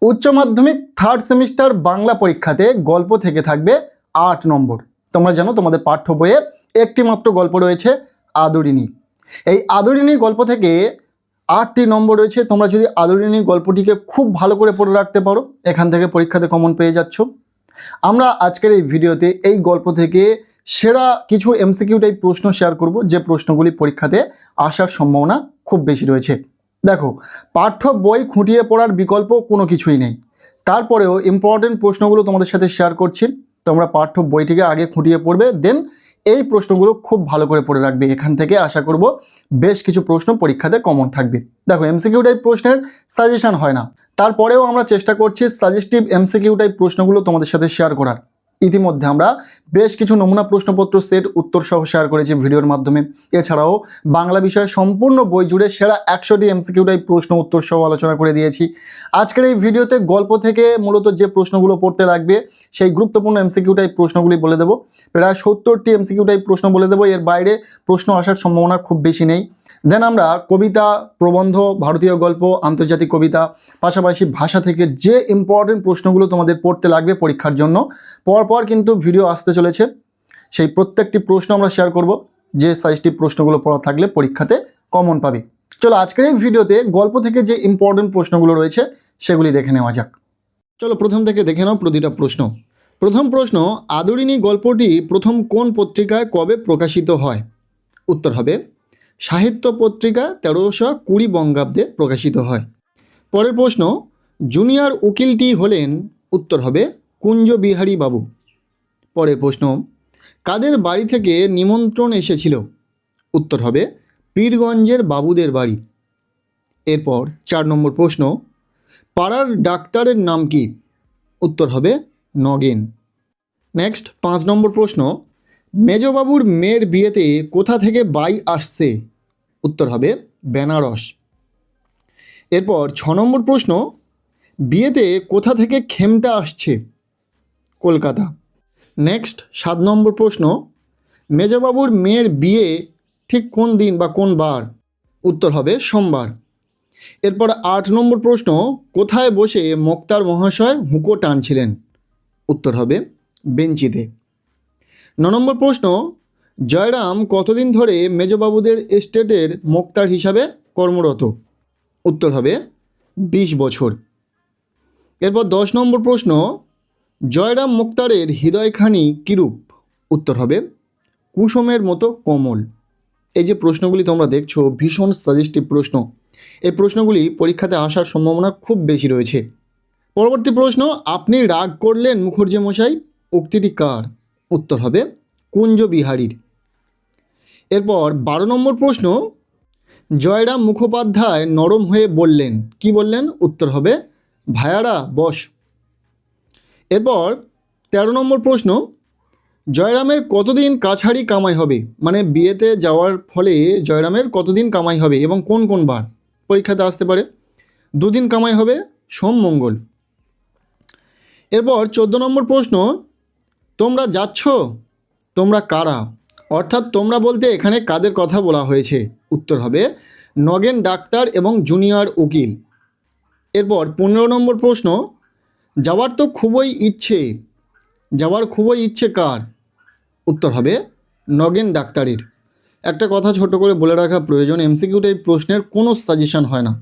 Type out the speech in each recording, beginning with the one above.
উচ্চ মাধ্যমিক third semester Bangla পরীক্ষাতে গল্প থেকে থাকবে 8 নম্বর। তোমরা জানো তোমাদের পাঠ্য বইয়ে একটি মাত্র গল্প রয়েছে, আদরিণী। এই আদরিণী গল্প থেকে 8টি নম্বর রয়েছে। তোমরা যদি আদরিণী গল্পটিকে খুব ভালো করে পড়ে রাখতে পারো, এখান থেকে পরীক্ষাতে কমন পেয়ে যাচ্ছ। আমরা আজকের এই ভিডিওতে এই গল্প থেকে সেরা কিছু এমসিকিউ টাইপ প্রশ্ন শেয়ার করব, যে প্রশ্নগুলি পরীক্ষাতে আসার সম্ভাবনা খুব বেশি রয়েছে। দেখো, পাঠ্য বই খুঁটিয়ে পড়ার বিকল্প কোনো কিছুই নেই, তারপরেও ইম্পর্টেন্ট প্রশ্নগুলো তোমাদের সাথে শেয়ার করছি। তোমরা পাঠ্য বইটিকে আগে খুঁটিয়ে পড়বে, দেন এই প্রশ্নগুলো খুব ভালো করে পড়ে রাখবে। এখান থেকে আশা করব বেশ কিছু প্রশ্ন পরীক্ষাতে কমন থাকবে। দেখো, এমসিকিউ টাইপ প্রশ্নের সাজেশন হয় না, তারপরেও আমরা চেষ্টা করছি সাজেস্টিভ এমসিকিউ টাইপ প্রশ্নগুলো তোমাদের সাথে শেয়ার করার। ইতিমধ্যে আমরা বেশ কিছু নমুনা প্রশ্নপত্র সেট উত্তর সহ শেয়ার করেছি ভিডিওর মাধ্যমে। এছাড়াও বাংলা বিষয়ে সম্পূর্ণ বই জুড়ে সেরা 100টি এমসিকিউ টাইপ প্রশ্ন উত্তর সহ আলোচনা করে দিয়েছি। আজকের এই ভিডিওতে গল্প থেকে মূলত যে প্রশ্নগুলো পড়তে লাগবে সেই গুরুত্বপূর্ণ এমসিকিউ টাইপ প্রশ্নগুলি বলে দেবো। প্রায় 70টি এমসিকিউ টাইপ প্রশ্ন বলে দেবো, এর বাইরে প্রশ্ন আসার সম্ভাবনা খুব বেশি নেই। দেন আমরা কবিতা, প্রবন্ধ, ভারতীয় গল্প, আন্তর্জাতিক কবিতা, পাশাপাশি ভাষা থেকে যে ইম্পর্টেন্ট প্রশ্নগুলো তোমাদের পড়তে লাগবে পরীক্ষার জন্য, পরপর কিন্তু ভিডিও আসতে চলেছে। সেই প্রত্যেকটি প্রশ্ন আমরা শেয়ার করব, যে সাইজটি প্রশ্নগুলো পড়া থাকলে পরীক্ষাতে কমন পাবে। চলো আজকের এই ভিডিওতে গল্প থেকে যে ইম্পর্টেন্ট প্রশ্নগুলো রয়েছে সেগুলি দেখে নেওয়া যাক। চলো প্রথম থেকে দেখে নাও প্রতিটা প্রশ্ন। প্রথম প্রশ্ন, আদরিণী গল্পটি প্রথম কোন পত্রিকায় কবে প্রকাশিত হয়? উত্তর হবে সাহিত্য পত্রিকা 1320 বঙ্গাব্দে প্রকাশিত হয়। পরের প্রশ্ন, জুনিয়র উকিলটি হলেন? উত্তর হবে কুঞ্জবিহারী বাবু। পরের প্রশ্ন, কাদের বাড়ি থেকে নিমন্ত্রণ এসেছিল? উত্তর হবে পীরগঞ্জের বাবুদের বাড়ি। এরপর 4 নম্বর প্রশ্ন, পাড়ার ডাক্তারের নাম কি? উত্তর হবে নগেন। নেক্সট 5 নম্বর প্রশ্ন, মেজবাবুর মেয়ের বিয়েতে কোথা থেকে বাই আসছে? উত্তর হবে বেনারস। এরপর 6 নম্বর প্রশ্ন, বিয়েতে কোথা থেকে খেমটা আসছে? কলকাতা। নেক্সট 7 নম্বর প্রশ্ন, মেজবাবুর মেয়ের বিয়ে ঠিক কোন দিন বা কোন বার? উত্তর হবে সোমবার। এরপর 8 নম্বর প্রশ্ন, কোথায় বসে মোক্তার মহাশয় হুঁকো টানছিলেন? উত্তর হবে বেঞ্চিতে। 9 নম্বর প্রশ্ন, জয়রাম কতদিন ধরে মেজবাবুদের এস্টেটের মোক্তার হিসাবে কর্মরত? উত্তর হবে 20 বছর। এরপর 10 নম্বর প্রশ্ন, জয়রাম মোক্তারের হৃদয়খানি কিরূপ? উত্তর হবে কুসুমের মতো কোমল। এই যে প্রশ্নগুলি তোমরা দেখছো ভীষণ সাজেস্টিভ প্রশ্ন, এই প্রশ্নগুলি পরীক্ষাতে আসার সম্ভাবনা খুব বেশি রয়েছে। পরবর্তী প্রশ্ন, আপনি রাগ করলেন মুখুজ্জে মশাই, উক্তিটি কার? উত্তর হবে কুঞ্জবিহারীর। এরপর 12 নম্বর প্রশ্ন, জয়রাম মুখোপাধ্যায় নরম হয়ে বললেন, কি বললেন? উত্তর হবে ভায়ারা বস। এরপর 13 নম্বর প্রশ্ন, জয়রামের কতদিন কাছারি কামাই হবে? মানে বিয়েতে যাওয়ার ফলে জয়রামের কতদিন কামাই হবে এবং কোন কোন বার? পরীক্ষাতে আসতে পারে। 2 দিন কামাই হবে, সোম মঙ্গল। এরপর 14 নম্বর প্রশ্ন, তোমরা যাচ্ছ, তোমরা কারা? অর্থাৎ তোমরা বলতে এখানে কাদের কথা বলা হয়েছে? উত্তর হবে নগেন ডাক্তার এবং জুনিয়র উকিল। এরপর 15 নম্বর প্রশ্ন, যাওয়ার তো খুবই ইচ্ছে, যাওয়ার খুবই ইচ্ছে কার? উত্তর হবে নগেন ডাক্তারের। একটা কথা ছোট করে বলে রাখা প্রয়োজন, এমসিকিউ টাইপ প্রশ্নের কোনো সাজেশন হয় না।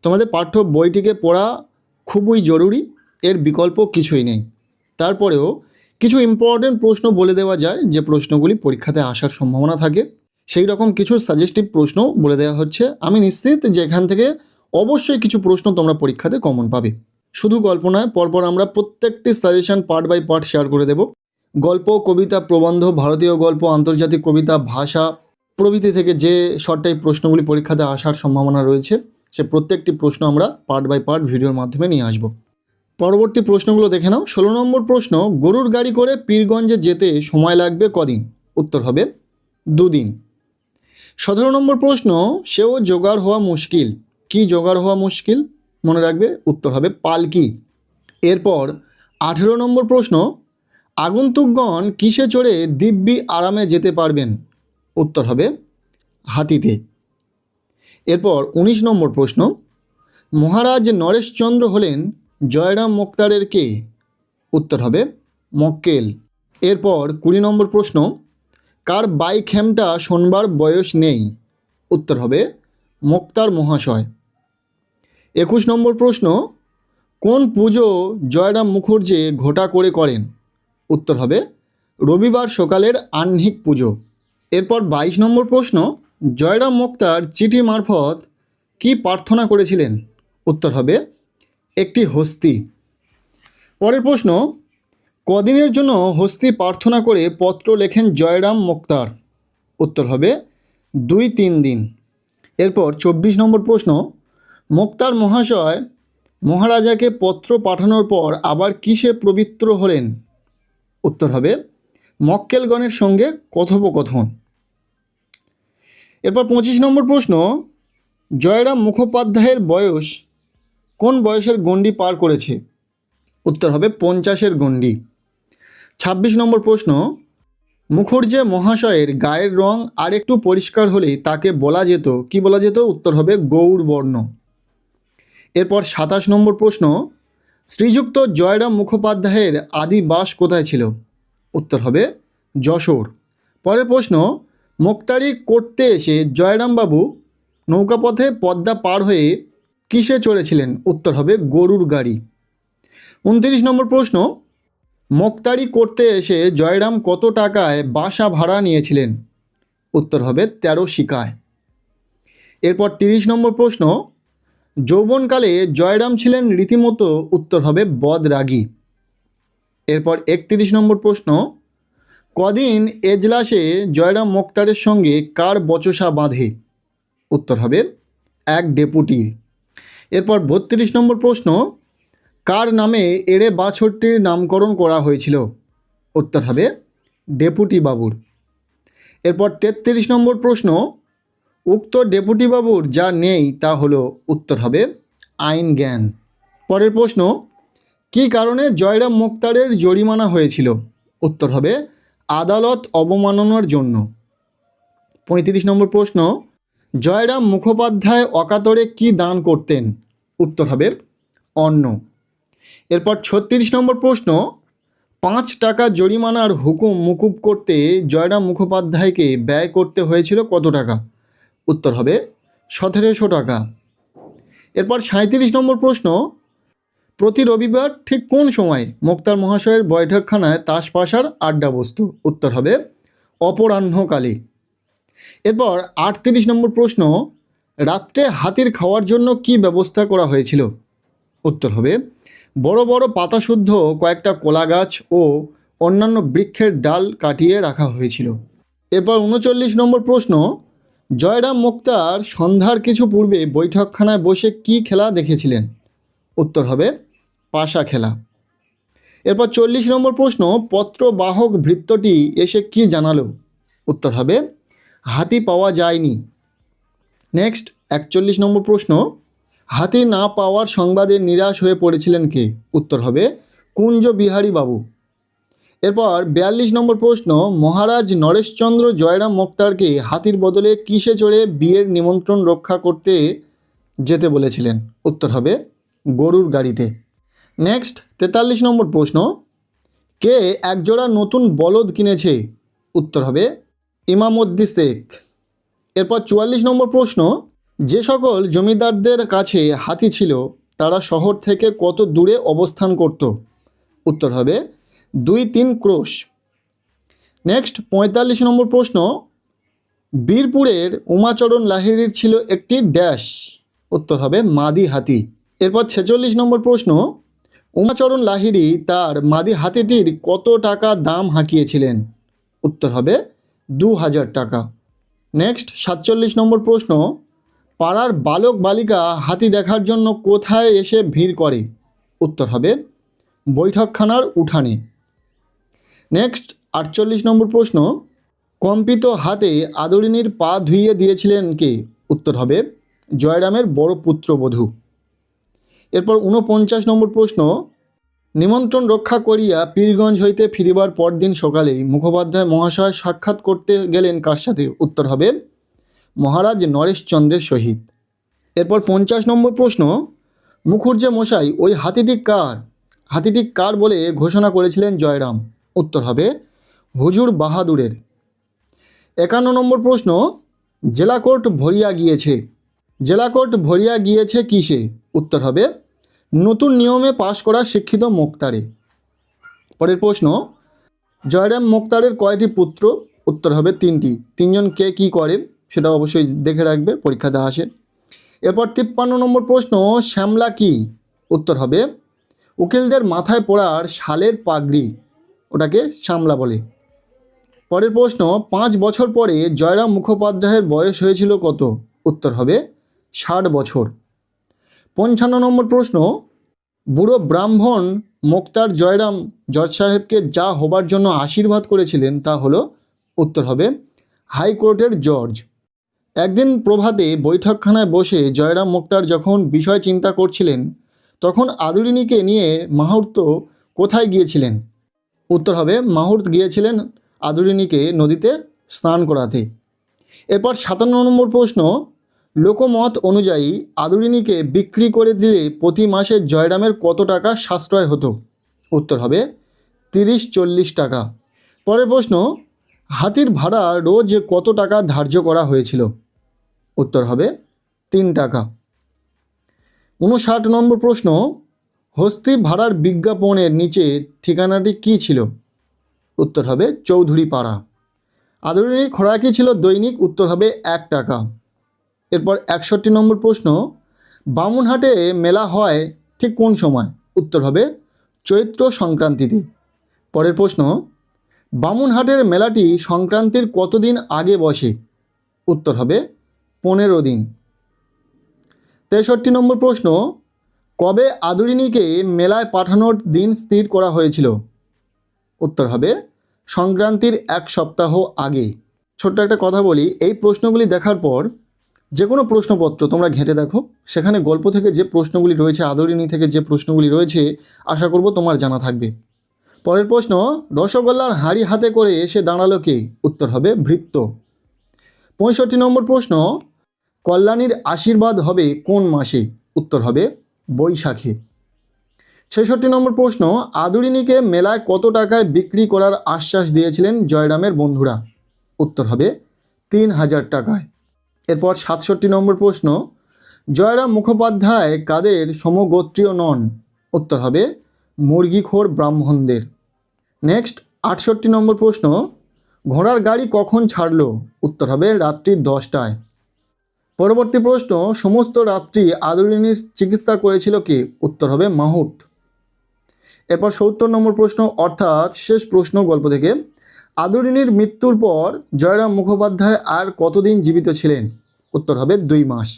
তোমাদের পাঠ্য বইটিকে পড়া খুবই জরুরি, এর বিকল্প কিছুই নেই। তারপরেও কিছু ইম্পর্টেন্ট প্রশ্ন বলে দেওয়া যায়, যে প্রশ্নগুলি পরীক্ষাতে আসার সম্ভাবনা থাকে। সেই রকম কিছু সাজেস্টিভ প্রশ্ন বলে দেওয়া হচ্ছে। আমি নিশ্চিত যে এখান থেকে অবশ্যই কিছু প্রশ্ন তোমরা পরীক্ষাতে কমন পাবে। শুধু গল্প নয়, পরপর আমরা প্রত্যেকটি suggestion part by part share করে দেব। গল্প, কবিতা, প্রবন্ধ, ভারতীয় গল্প, আন্তর্জাতিক কবিতা, ভাষা প্রভৃতি থেকে যে শর্ট টাইপ প্রশ্নগুলি পরীক্ষাতে আসার সম্ভাবনা রয়েছে, সে প্রত্যেকটি প্রশ্ন আমরা পার্ট বাই পার্ট ভিডিওর মাধ্যমে নিয়ে আসব। পরবর্তী প্রশ্নগুলো দেখে নাও। 16 নম্বর প্রশ্ন, গরুর গাড়ি করে পীরগঞ্জে যেতে সময় লাগবে কদিন? উত্তর হবে 2 দিন। 17 নম্বর প্রশ্ন, সেও জোগাড় হওয়া মুশকিল, কি জোগাড় হওয়া মুশকিল? মনে রাখবে, উত্তর হবে পালকি। এরপর 18 নম্বর প্রশ্ন, আগন্তুকগণ কিসে চড়ে দিব্যি আরামে যেতে পারবেন? উত্তর হবে হাতিতে। এরপর 19 নম্বর প্রশ্ন, মহারাজ নরেশচন্দ্র হলেন জয়রাম মোক্তারের কে? উত্তর হবে মক্কেল। এরপর 20 নম্বর প্রশ্ন, কার বাইক হ্যামটা শোনবার বয়স নেই? উত্তর হবে মোক্তার মহাশয়। 21 নম্বর প্রশ্ন, কোন পুজো জয়রাম মুখুর্জি ঘটা করে করেন? উত্তর হবে রবিবার সকালের আহ্নিক পুজো। এরপর 22 নম্বর প্রশ্ন, জয়রাম মোক্তার চিঠি মারফত কি প্রার্থনা করেছিলেন? উত্তর হবে একটি হস্তি। পরের প্রশ্ন, কদিনের জন্য হস্তি প্রার্থনা করে পত্র লেখেন জয়রাম মোক্তার? উত্তর হবে 2-3 দিন। এরপর 24 নম্বর প্রশ্ন, মোক্তার মহাশয় মহারাজাকে পত্র পাঠানোর পর আবার কিসে পবিত্র হলেন? উত্তর হবে মক্কেলগণের সঙ্গে কথোপকথন। এরপর 25 নম্বর প্রশ্ন, জয়রাম মুখোপাধ্যায়ের বয়স কোন বয়সের গণ্ডি পার করেছে? উত্তর হবে 50-এর গণ্ডি। 26 নম্বর প্রশ্ন, মুখুর্জি মহাশয়ের গায়ের রং আর একটু পরিষ্কার হলে তাকে বলা যেত, কি বলা যেত? উত্তর হবে গৌরবর্ণ। এরপর 27 নম্বর প্রশ্ন, শ্রীযুক্ত জয়রাম মুখোপাধ্যায়ের আদি বাস কোথায় ছিল? উত্তর হবে যশোর। পরের প্রশ্ন, মোক্তারি করতে এসে জয়রামবাবু নৌকাপথে পদ্মা পার হয়ে কিসে চড়েছিলেন? উত্তর হবে গরুর গাড়ি। 29 নম্বর প্রশ্ন, মোক্তারি করতে এসে জয়রাম কত টাকায় বাসা ভাড়া নিয়েছিলেন? উত্তর হবে 13 শিকায়। এরপর 30 নম্বর প্রশ্ন, যৌবনকালে জয়রাম ছিলেন রীতিমতো, উত্তর হবে বদরাগী। এরপর 31 নম্বর প্রশ্ন, কদিন এজলাসে জয়রাম মোক্তারের সঙ্গে কার বচসা বাঁধে? উত্তর হবে এক ডেপুটির। এরপর 32 নম্বর প্রশ্ন, কার নামে এড়ে বাছরটির নামকরণ করা হয়েছিল? উত্তর হবে ডেপুটি বাবুর। এরপর 33 নম্বর প্রশ্ন, উক্ত ডেপুটি বাবুর যা নেই তা হলো, উত্তর হবে আইন জ্ঞান। পরের প্রশ্ন, কী কারণে জয়রাম মোক্তারের জরিমানা হয়েছিল? উত্তর হবে আদালত অবমাননার জন্য। 35 নম্বর প্রশ্ন, জয়রাম মুখোপাধ্যায় অকাতরে কি দান করতেন? উত্তর হবে অন্ন। এরপর 36 নম্বর প্রশ্ন, 5 টাকা জরিমানার হুকুম মুকুব করতে জয়রাম মুখোপাধ্যায়কে ব্যয় করতে হয়েছিল কত টাকা? উত্তর হবে 1700 টাকা। এরপর 37 নম্বর প্রশ্ন, প্রতি রবিবার ঠিক কোন সময় মোক্তার মহাশয়ের বৈঠকখানায় তাস পাশার আড্ডা বসত? উত্তর হবে অপরাহ্নকালে। এরপর 38 নম্বর প্রশ্ন, রাত্রে হাতির খাওয়ার জন্য কি ব্যবস্থা করা হয়েছিল? উত্তর হবে বড় বড় পাতাশুদ্ধ কয়েকটা কলা গাছ ও অন্যান্য বৃক্ষের ডাল কাটিয়ে রাখা হয়েছিল। এরপর 39 নম্বর প্রশ্ন, জয়রাম মোক্তার সন্ধ্যার কিছু পূর্বে বৈঠকখানায় বসে কি খেলা দেখেছিলেন? উত্তর হবে পাশা খেলা। এরপর 40 নম্বর প্রশ্ন, পত্রবাহক ভৃত্যটি এসে কি জানালো? উত্তর হবে হাতি পাওয়া যায়নি। নেক্সট 41 নম্বর প্রশ্ন, হাতি না পাওয়ার সংবাদে নিরাশ হয়ে পড়েছিলেন কে? উত্তর হবে কুঞ্জ বিহারী বাবু। এরপর 42 নম্বর প্রশ্ন, মহারাজ নরেশচন্দ্র জয়রাম মোক্তারকে হাতির বদলে কিসে চড়ে বিয়ের নিমন্ত্রণ রক্ষা করতে যেতে বলেছিলেন? উত্তর হবে গরুর গাড়িতে। নেক্সট 43 নম্বর প্রশ্ন, কে একজোড়া নতুন বলদ কিনেছে? উত্তর হবে ইমামউদ্দিন শেখ। এরপর 44 নম্বর প্রশ্ন, যে সকল জমিদারদের কাছে হাতি ছিল তারা শহর থেকে কত দূরে অবস্থান করত? উত্তর হবে 2-3 ক্রোশ। নেক্সট 45 নম্বর প্রশ্ন, বীরপুরের উমাচরণ লাহিড়ীর ছিল একটি ড্যাশ? উত্তর হবে মাদি হাতি। এরপর 46 নম্বর প্রশ্ন, উমাচরণ লাহিড়ী তার মাদি হাতিটির কত টাকা দাম হাঁকিয়েছিলেন? উত্তর হবে 2000 টাকা। নেক্সট 47 নম্বর প্রশ্ন, পাড়ার বালক বালিকা হাতি দেখার জন্য কোথায় এসে ভিড় করে? উত্তর হবে বৈঠকখানার উঠানে। নেক্সট 48 নম্বর প্রশ্ন, কম্পিত হাতে আদরিনীর পা ধুইয়ে দিয়েছিলেন কে? উত্তর হবে জয়রামের বড় পুত্রবধূ। এরপর 49 নম্বর প্রশ্ন, নিমন্ত্রণ রক্ষা করিয়া পীরগঞ্জ হইতে ফিরিবার পরদিন সকালেই মুখোপাধ্যায় মহাশয় সাক্ষাৎ করতে গেলেন কার সাথে? উত্তর হবে মহারাজ নরেশচন্দ্রের সহিত। এরপর 50 নম্বর প্রশ্ন, মুখুজ্জে মশাই ওই হাতিটি কার বলে ঘোষণা করেছিলেন জয়রাম? উত্তর হবে হুজুর বাহাদুরের। 51 নম্বর প্রশ্ন, জেলা কোর্ট ভরিয়া গিয়েছে কিসে? উত্তর হবে নতুন নিয়মে পাশ করা শিক্ষিত মোক্তারে। পরের প্রশ্ন, জয়রাম মোক্তারের কয়টি পুত্র? উত্তর হবে 3টি। 3জন কে কী করে সেটা অবশ্যই দেখে রাখবে, পরীক্ষাতে আসে। এরপর 53 নম্বর প্রশ্ন, শ্যামলা কি? উত্তর হবে উকিলদের মাথায় পড়ার শালের পাগড়ি, ওটাকে শ্যামলা বলে। পরের প্রশ্ন, 5 বছর পরে জয়রাম মুখোপাধ্যায়ের বয়স হয়েছিল কত? উত্তর হবে 60 বছর। 55 নম্বর প্রশ্ন, বুড়ো ব্রাহ্মণ মোক্তার জয়রাম জজ সাহেবকে যা হবার জন্য আশীর্বাদ করেছিলেন তা হলো? উত্তর হবে হাইকোর্টের জজ। একদিন প্রভাতে বৈঠকখানায় বসে জয়রাম মোক্তার যখন বিষয় চিন্তা করছিলেন তখন আদুরিনীকে নিয়ে মাহুর্ত কোথায় গিয়েছিলেন? উত্তর হবে মাহুর্ত গিয়েছিলেন আদুরিনীকে নদীতে স্নান করাতে। এরপর 57 নম্বর প্রশ্ন, লোকমত অনুযায়ী আদুরিনীকে বিক্রি করে দিলে প্রতি মাসে জয়রামের কত টাকা সাশ্রয় হতো? উত্তর হবে 30-40 টাকা। পরের প্রশ্ন, হাতির ভাড়া রোজ কত টাকা ধার্য করা হয়েছিল? উত্তর হবে 3 টাকা। 59 নম্বর প্রশ্ন, হস্তি ভাড়ার বিজ্ঞাপনের নিচে ঠিকানাটি কী ছিল? উত্তর হবে চৌধুরী পাড়া। আদুরিনীর খোরাকি ছিল দৈনিক? উত্তর হবে 1 টাকা। এরপর 61 নম্বর প্রশ্ন, বামুনহাটে মেলা হয় ঠিক কোন সময়? উত্তর হবে চৈত্র সংক্রান্তিতে। পরের প্রশ্ন, বামুনহাটের মেলাটি সংক্রান্তির কতদিন আগে বসে? উত্তর হবে 15 দিন। 63 নম্বর প্রশ্ন, কবে আদুরিনীকে মেলায় পাঠানোর দিন স্থির করা হয়েছিল? উত্তর হবে সংক্রান্তির 1 সপ্তাহ আগে। ছোট্ট একটা কথা বলি, এই প্রশ্নগুলি দেখার পর যে কোনো প্রশ্নপত্র তোমরা ঘেঁটে দেখো, সেখানে গল্প থেকে যে প্রশ্নগুলি রয়েছে, আদরিনী থেকে যে প্রশ্নগুলি রয়েছে, আশা করব তোমার জানা থাকবে। পরের প্রশ্ন, রসগোল্লার হাঁড়ি হাতে করে এসে দাঁড়ালো কে? উত্তর হবে ভৃত্য। 65 নম্বর প্রশ্ন, কল্যাণীর আশীর্বাদ হবে কোন মাসে? উত্তর হবে বৈশাখে। 66 নম্বর প্রশ্ন, আদুরিনীকে মেলায় কত টাকায় বিক্রি করার আশ্বাস দিয়েছিলেন জয়রামের বন্ধুরা? উত্তর হবে 3000 টাকায়। এরপর 67 নম্বর প্রশ্ন, জয়রাম মুখোপাধ্যায় কাদের সমগোত্রীয় নন? উত্তর হবে মুরগিখোর ব্রাহ্মণদের। নেক্সট 68 নম্বর প্রশ্ন, ঘোড়ার গাড়ি কখন ছাড়ল? উত্তর হবে রাত্রি 10টায়। পরবর্তী প্রশ্ন, সমস্ত রাত্রি আদুরিনীর চিকিৎসা করেছিল কে? উত্তর হবে মাহুত। এরপর 70 নম্বর প্রশ্ন, অর্থাৎ শেষ প্রশ্ন গল্প থেকে, আদুরিনীর মৃত্যুর পর জয়রাম মুখোপাধ্যায় আর কতদিন জীবিত ছিলেন? উত্তর হবে 2 মাস।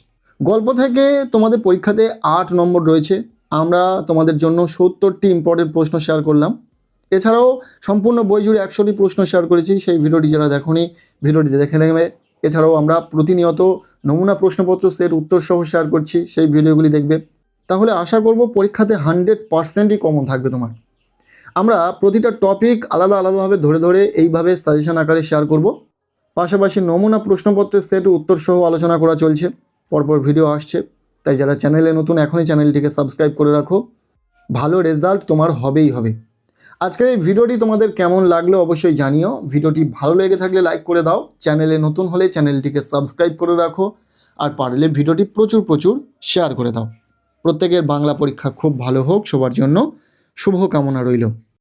গল্প থেকে তোমাদের পরীক্ষাতে 8 নম্বর রয়েছে। আমরা তোমাদের জন্য 70টি ইম্পর্টেন্ট প্রশ্ন শেয়ার করলাম। এছাড়াও সম্পূর্ণ বই জুড়ে 100টি প্রশ্ন শেয়ার করেছি, সেই ভিডিওটি যারা দেখোনি ভিডিওটি দেখে নেবে। এছাড়াও আমরা প্রতিনিয়ত নমুনা প্রশ্নপত্র সেট উত্তর সহ শেয়ার করছি, সেই ভিডিওগুলি দেখবে। তাহলে আশা করব পরীক্ষাতে 100%ই কমন থাকবে তোমার। আমরা প্রতিটা টপিক আলাদা আলাদাভাবে ধরে ধরে এইভাবে সাজেশন আকারে শেয়ার করব। পাশাপাশি নমুনা প্রশ্নপত্রের সেট উত্তর সহ আলোচনা করা চলছে, পরপর ভিডিও আসছে। তাই যারা চ্যানেলে নতুন এখনই চ্যানেলটিকে সাবস্ক্রাইব করে রাখো, ভালো রেজাল্ট তোমার হবেই হবে। আজকের এই ভিডিওটি তোমাদের কেমন লাগলো অবশ্যই জানিও। ভিডিওটি ভালো লেগে থাকলে লাইক করে দাও, চ্যানেলে নতুন হলে চ্যানেলটিকে সাবস্ক্রাইব করে রাখো, আর পারলে ভিডিওটি প্রচুর শেয়ার করে দাও। প্রত্যেকের বাংলা পরীক্ষা খুব ভালো হোক, সবার জন্য শুভকামনা রইল।